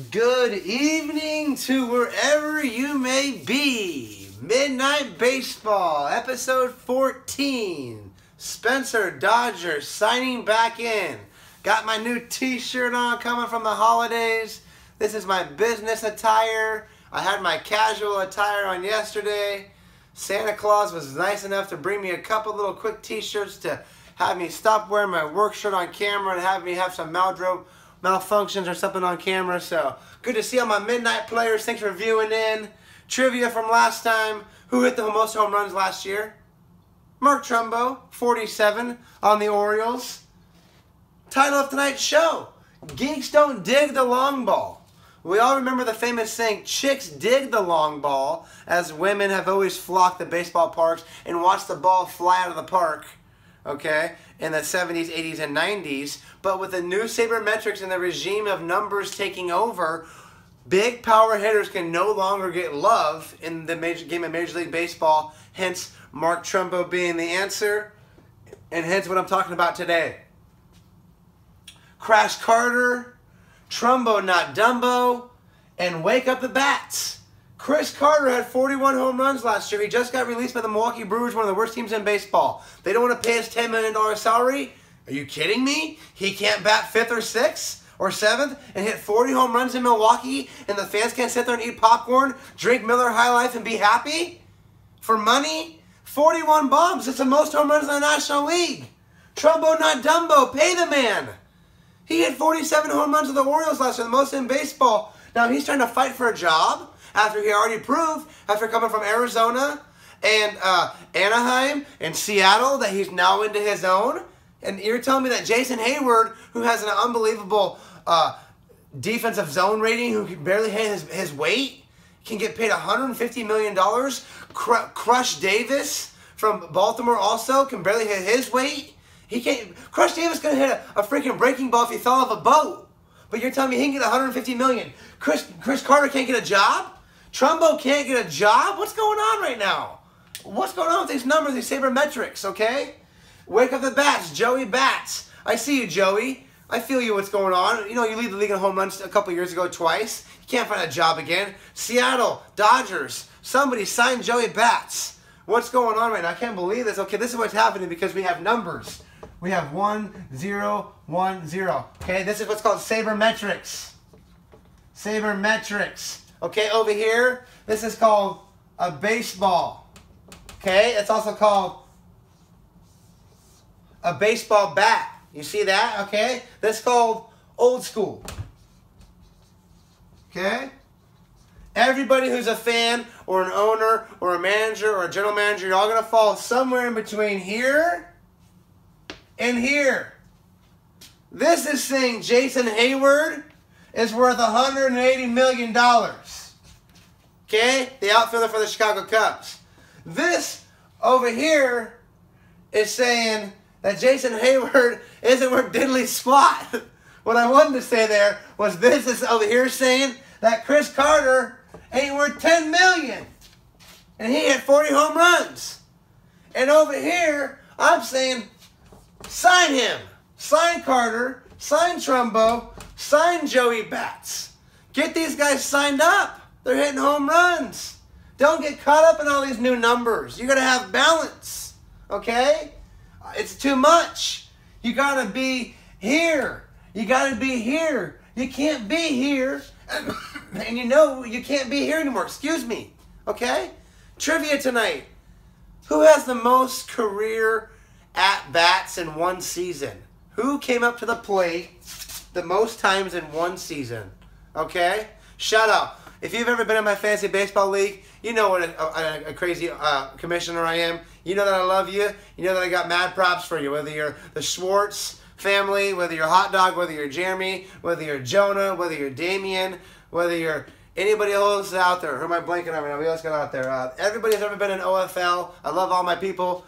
Good evening to wherever you may be. Midnight Baseball, episode 14. Spencer.Dodgers signing back in. Got my new t-shirt on coming from the holidays. This is my business attire. I had my casual attire on yesterday. Santa Claus was nice enough to bring me a couple little quick t-shirts to have me stop wearing my work shirt on camera and have me have some malfunctions or something on camera. So good to see all my midnight players. Thanks for viewing in. Trivia from last time. Who hit the most home runs last year? Mark Trumbo, 47 on the Orioles. Title of tonight's show, Geeks Don't Dig the Long Ball. We all remember the famous saying, chicks dig the long ball, as women have always flocked the baseball parks and watched the ball fly out of the park, okay, in the 70s, 80s, and 90s. But with the new sabermetrics and the regime of numbers taking over, big power hitters can no longer get love in the game of Major League Baseball, hence Mark Trumbo being the answer, and hence what I'm talking about today. Crash Carter, Trumbo Not Dumbo, and Wake Up the Bats. Chris Carter had 41 home runs last year. He just got released by the Milwaukee Brewers, one of the worst teams in baseball. They don't want to pay his $10 million salary? Are you kidding me? He can't bat 5th or 6th or 7th and hit 40 home runs in Milwaukee, and the fans can't sit there and eat popcorn, drink Miller High Life, and be happy? For money? 41 bombs. It's the most home runs in the National League. Trumbo Not Dumbo. Pay the man. He hit 47 home runs with the Orioles last year, the most in baseball. Now he's trying to fight for a job after he already proved, after coming from Arizona and Anaheim and Seattle, that he's now into his own. And you're telling me that Jason Hayward, who has an unbelievable defensive zone rating, who can barely hit his weight, can get paid $150 million. Crush Davis from Baltimore also can barely hit his weight. He can't. Crush Davis could hit a freaking breaking ball if he fell off a boat. But you're telling me he can get $150 million. Chris Carter can't get a job? Trumbo can't get a job? What's going on right now? What's going on with these numbers, these sabermetrics, okay? Wake Up the Bats, Joey Bats. I see you, Joey. I feel you, what's going on. You know, you lead the league in home runs a couple years ago twice. You can't find a job again. Seattle, Dodgers, somebody signed Joey Bats. What's going on right now? I can't believe this. Okay, this is what's happening because we have numbers. We have 1, 0, 1, 0. Okay, this is what's called sabermetrics. Sabermetrics. Okay, over here, this is called a baseball. Okay, it's also called a baseball bat. You see that? Okay, that's called old school. Okay? Everybody who's a fan or an owner or a manager or a general manager, you're all going to fall somewhere in between here and here. This is saying Jason Hayward is worth $180 million. Okay? The outfielder for the Chicago Cubs. This over here is saying that Jason Hayward isn't worth diddly squat. What I wanted to say there was this is over here saying that Chris Carter ain't worth $10 million. And he hit 40 home runs. And over here, I'm saying, sign him. Sign Carter. Sign Trumbo. Sign Joey Bats. Get these guys signed up. They're hitting home runs. Don't get caught up in all these new numbers. You got to have balance. Okay? It's too much. You got to be here. You got to be here. You can't be here. And you know you can't be here anymore. Excuse me. Okay? Trivia tonight. Who has the most career at-bats in one season? Who came up to the plate the most times in one season? Okay? Shout out. If you've ever been in my fantasy baseball league, you know what a crazy commissioner I am. You know that I love you. You know that I got mad props for you. Whether you're the Schwartz family, whether you're Hot Dog, whether you're Jeremy, whether you're Jonah, whether you're Damien, whether you're anybody else out there. Who am I blanking on right now? Who else got out there? Everybody who's ever been in OFL. I love all my people.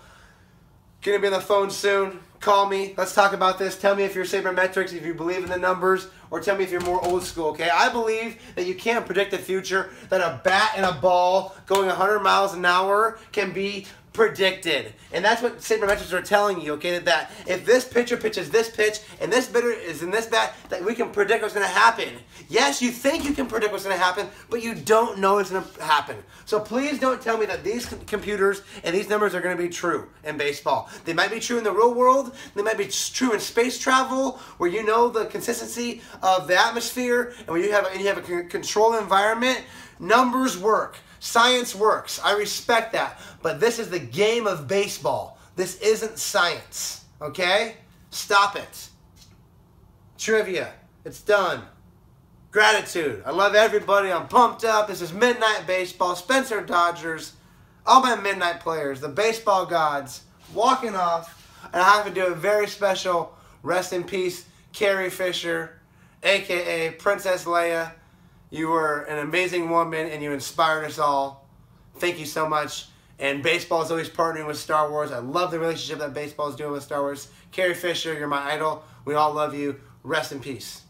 Gonna be on the phone soon. Call me. Let's talk about this. Tell me if you're sabermetrics, if you believe in the numbers, or tell me if you're more old school, okay? I believe that you can't predict the future, that a bat and a ball going 100 miles an hour can be predicted. And that's what sabermetrics are telling you, okay, that if this pitcher pitches this pitch and this bitter is in this bat, that we can predict what's going to happen. Yes, you think you can predict what's going to happen, but you don't know what's going to happen. So please don't tell me that these computers and these numbers are going to be true in baseball. They might be true in the real world. They might be true in space travel, where you know the consistency of the atmosphere and where you have a controlled environment. Numbers work. Science works. I respect that. But this is the game of baseball. This isn't science. Okay? Stop it. Trivia. It's done. Gratitude. I love everybody. I'm pumped up. This is Midnight Baseball. Spencer.Dodgers. All my midnight players. The baseball gods. Walking off. And I have to do a very special rest in peace, Carrie Fisher, a.k.a. Princess Leia. You were an amazing woman, and you inspired us all. Thank you so much. And baseball is always partnering with Star Wars. I love the relationship that baseball is doing with Star Wars. Carrie Fisher, you're my idol. We all love you. Rest in peace.